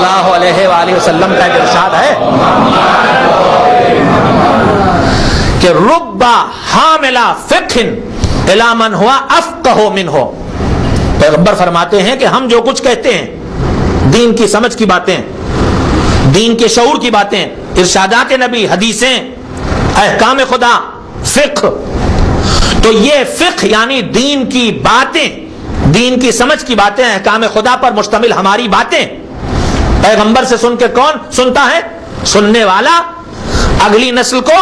اللہ علیہ وآلہ وسلم کا ارشاد ہے کہ رب حامل فقہ الی من ہوا افقہ منہ. پیغمبر فرماتے ہیں کہ ہم جو کچھ کہتے ہیں دین کی سمجھ کی باتیں, دین کے شعور کی باتیں, ارشادات نبی, حدیثیں, احکام خدا, فقہ, تو یہ فقہ یعنی دین کی باتیں, دین کی سمجھ کی باتیں, احکام خدا پر مشتمل ہماری باتیں پیغمبر سے سن کے کون سنتا ہے؟ سننے والا اگلی نسل کو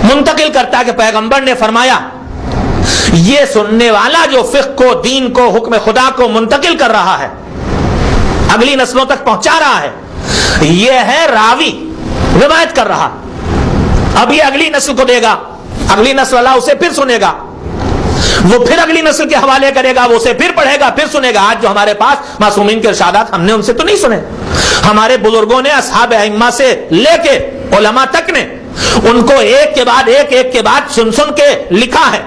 منتقل کرتا ہے کہ پیغمبر نے فرمایا. یہ سننے والا جو فقہ کو, دین کو, حکم خدا کو منتقل کر رہا ہے, اگلی نسلوں تک پہنچا رہا ہے, یہ ہے راوی, روایت کر رہا. اب یہ اگلی نسل کو دے گا, اگلی نسل والا اسے پھر سنے گا, وہ پھر اگلی نسل کے حوالے کرے گا, وہ اسے پھر پڑھے گا, پھر سنے گا. آج جو ہمارے پاس معصومین کے ارشادات ہم نے ان سے تو نہیں سنے, ہمارے بزرگوں نے اصحاب ائمہ سے لے کے علماء تک نے ان کو ایک کے بعد ایک کے بعد سن سن کے لکھا ہے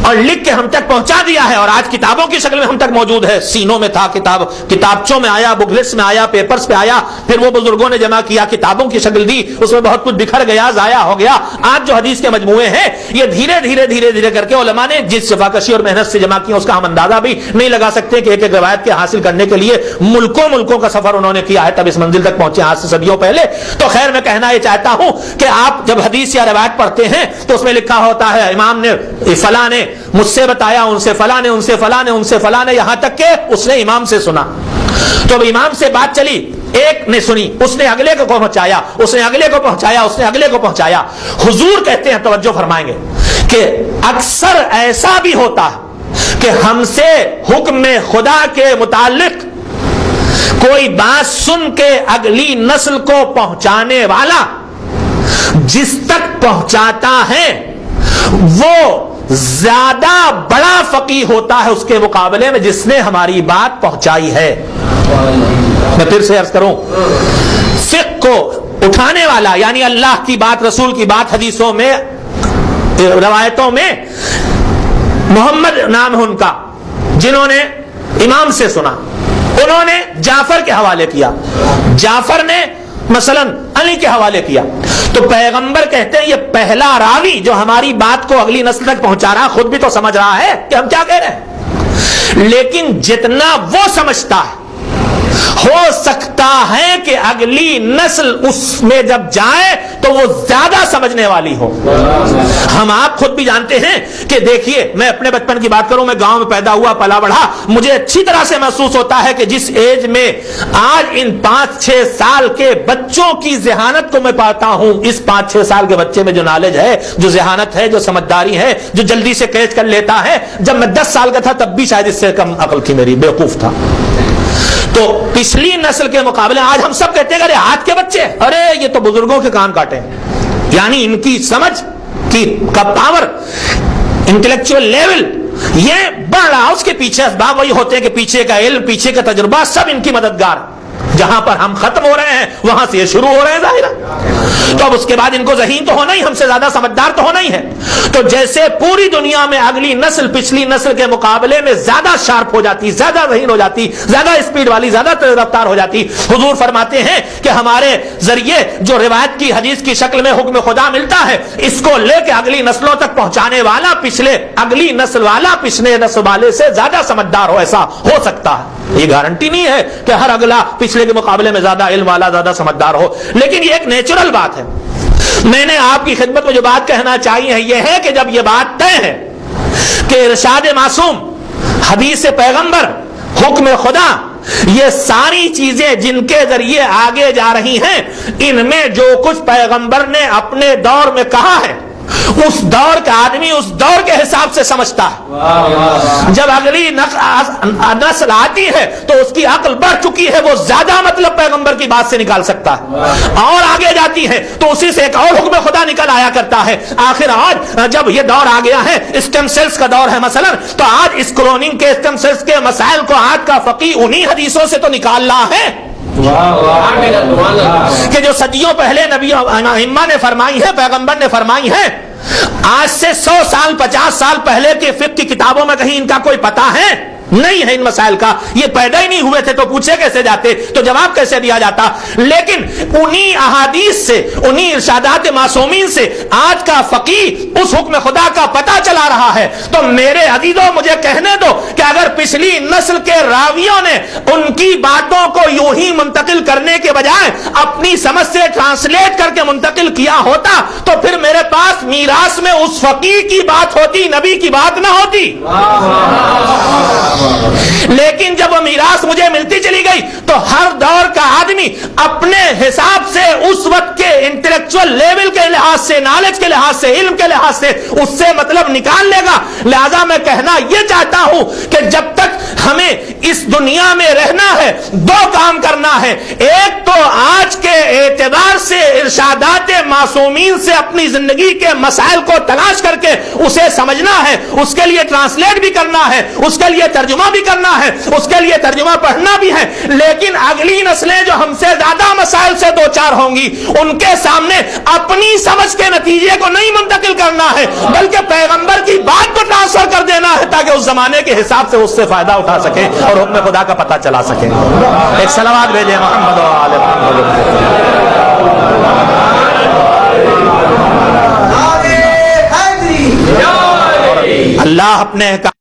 اور لکھ کے ہم تک پہنچا دیا ہے, اور آج کتابوں کی شکل میں ہم تک موجود ہے. سینوں میں تھا کتاب, کتابچوں میں آیا, بکلیٹس میں آیا, پیپرز پہ آیا, پھر وہ بزرگوں نے جمع کیا, کتابوں کی شکل دی, اس میں بہت کچھ بکھر گیا, ضائع ہو گیا. آج جو حدیث کے مجموعے ہیں یہ دھیرے دھیرے کر کے علماء نے جس شفاکشی اور محنت سے جمع کیا اس کا ہم اندازہ بھی نہیں لگا سکتے کہ ایک ایک روایت کے حاصل کرنے کے لیے ملکوں کا سفر انہوں نے کیا ہے, تب اس منزل تک پہنچے آج سے صدیوں پہلے. تو خیر میں کہنا یہ چاہتا ہوں کہ آپ جب حدیث یا روایت پڑھتے ہیں تو اس میں لکھا ہوتا ہے امام نے فلاں نے مجھ سے بتایا, ان سے فلاں نے, ان سے فلاں نے, ان سے فلاں نے, یہاں تک کہ اس نے امام سے سنا. تو اب امام سے بات چلی, ایک نے سنی, اس نے اگلے کو پہنچایا, اس نے اگلے کو پہنچایا, اس نے اگلے کو پہنچایا. حضور کہتے ہیں, توجہ فرمائیں گے, کہ اکثر ایسا بھی ہوتا ہے کہ ہم سے حکم خدا کے متعلق کوئی بات سن کے اگلی نسل کو پہنچانے والا جس تک پہنچاتا ہے وہ زیادہ بڑا فقیہ ہوتا ہے اس کے مقابلے میں جس نے ہماری بات پہنچائی ہے. میں پھر سے عرض کروں, فقہ کو اٹھانے والا یعنی اللہ کی بات, رسول کی بات, حدیثوں میں, روایتوں میں محمد نام ہے ان کا, جنہوں نے امام سے سنا, انہوں نے جعفر کے حوالے کیا, جعفر نے مثلا علی کے حوالے کیا. تو پیغمبر کہتے ہیں یہ پہلا راوی جو ہماری بات کو اگلی نسل تک پہنچا رہا, خود بھی تو سمجھ رہا ہے کہ ہم کیا کہہ رہے ہیں, لیکن جتنا وہ سمجھتا ہے ہو سکتا ہے کہ اگلی نسل اس میں جب جائے تو وہ زیادہ سمجھنے والی ہو. ہم آپ خود بھی جانتے ہیں کہ دیکھیے, میں اپنے بچپن کی بات کروں, میں گاؤں میں پیدا ہوا پلا بڑھا, مجھے اچھی طرح سے محسوس ہوتا ہے کہ جس ایج میں آج ان 5-6 سال کے بچوں کی ذہانت کو میں پاتا ہوں, اس 5-6 سال کے بچے میں جو نالج ہے, جو ذہانت ہے, جو سمجھداری ہے, جو جلدی سے کیچ کر لیتا ہے, جب میں 10 سال کا تھا تب بھی شاید اس سے کم عقل تھی میری, بیوقوف تھا. تو پچھلی نسل کے مقابلے آج ہم سب کہتے ہیں ارے آج کے بچے, ارے یہ تو بزرگوں کے کان کاٹے, یعنی ان کی سمجھ کی کا پاور, انٹلیکچوئل لیول یہ بڑھ رہا. اس کے پیچھے اسباب وہی ہوتے ہیں کہ پیچھے کا علم, پیچھے کا تجربہ سب ان کی مددگار. جہاں پر ہم ختم ہو رہے ہیں وہاں سے یہ شروع ہو رہے ہیں ظاہر. تو اب اس کے بعد ان کو ذہین تو ہونا ہی, ہم سے زیادہ سمجھدار تو ہونا ہی ہے. تو جیسے پوری دنیا میں اگلی نسل پچھلی نسل کے مقابلے میں زیادہ شارپ ہو جاتی, زیادہ ذہین ہو جاتی, زیادہ اسپیڈ والی, زیادہ رفتار ہو جاتی, حضور فرماتے ہیں کہ ہمارے ذریعے جو روایت کی, حدیث کی شکل میں حکم خدا ملتا ہے, اس کو لے کے اگلی نسلوں تک پہنچانے والا اگلی نسل والا پچھلے نسل والے سے زیادہ سمجھدار ہو. ایسا ہو سکتا ہے, یہ گارنٹی نہیں ہے کہ ہر اگلا پچھلے کے مقابلے میں زیادہ علم والا, زیادہ سمجھدار ہو, لیکن یہ ایک نیچرل بات ہے. میں نے آپ کی خدمت میں جو بات کہنا چاہیے ہے یہ ہے کہ جب یہ بات طے ہے کہ ارشاد معصوم, حدیث پیغمبر, حکم خدا, یہ ساری چیزیں جن کے ذریعے آگے جا رہی ہیں, ان میں جو کچھ پیغمبر نے اپنے دور میں کہا ہے اس دور کا آدمی اس دور کے حساب سے سمجھتا ہے. جب اگلی نسل آتی ہے تو اس کی عقل بڑھ چکی ہے, وہ زیادہ مطلب پیغمبر کی بات سے نکال سکتا ہے, اور آگے جاتی ہے تو اسی سے ایک اور حکم خدا نکل آیا کرتا ہے. آخر آج جب یہ دور آ گیا ہے, اسٹیم سیلز کا دور ہے مثلا, تو آج اس کلوننگ کے, اسٹیم سیلز کے مسائل کو آج کا فقیہ انہی حدیثوں سے تو نکال رہا ہے کہ جو صدیوں پہلے نبی ائمہ نے فرمائی ہے, پیغمبر نے فرمائی ہے. آج سے 100 سال 50 سال پہلے کے فقہ کی کتابوں میں کہیں ان کا کوئی پتہ ہے؟ نہیں ہے ان مسائل کا، یہ پیدا ہی نہیں ہوئے تھے تو پوچھے کیسے جاتے، تو جواب کیسے دیا جاتا؟ لیکن انہی احادیث سے، انہی ارشادات معصومین سے آج کا فقیہ اس حکم خدا کا پتہ چلا رہا ہے۔ تو میرے عزیزوں مجھے کہنے دو کہ اگر پچھلی نسل کے راویوں نے ان کی باتوں کو یوں ہی منتقل کرنے کے بجائے اپنی سمجھ سے ٹرانسلیٹ کر کے منتقل کیا ہوتا تو پھر میرے پاس میراث میں اس فقیہ کی بات ہوتی، نبی کی بات نہ ہوتی۔ لیکن جب وہ میراث مجھے ملتی چلی گئی تو ہر دور کا آدمی اپنے حساب سے اس وقت کے انٹلیکچوئل لیول کے لحاظ سے، نالج کے لحاظ سے، علم کے لحاظ سے اس سے مطلب نکال لے گا۔ لہذا میں کہنا یہ چاہتا ہوں کہ جب تک ہمیں اس دنیا میں رہنا ہے دو کام کرنا ہے، ایک تو آج کے اعتبار سے ارشادات معصومین سے اپنی زندگی کے مسائل کو تلاش کر کے اسے سمجھنا ہے، اس کے لیے ٹرانسلیٹ بھی کرنا ہے، اس کے لیے ترجمہ بھی کرنا ہے، اس کے لیے ترجمہ پڑھنا بھی ہے۔ لیکن اگلی نسلیں جو ہم سے زیادہ مسائل سے دو چار ہوں گی ان کے سامنے اپنی سمجھ کے نتیجے کو نہیں منتقل کرنا ہے بلکہ پیغمبر کی بات کو ٹرانسفر کر دینا ہے تاکہ اس زمانے کے حساب سے اس سے فائدہ اٹھا سکے اور حکم خدا کا پتہ چلا سکے۔ ایک صلوات بھیجیں محمد و آل محمد۔ اللہ اپنے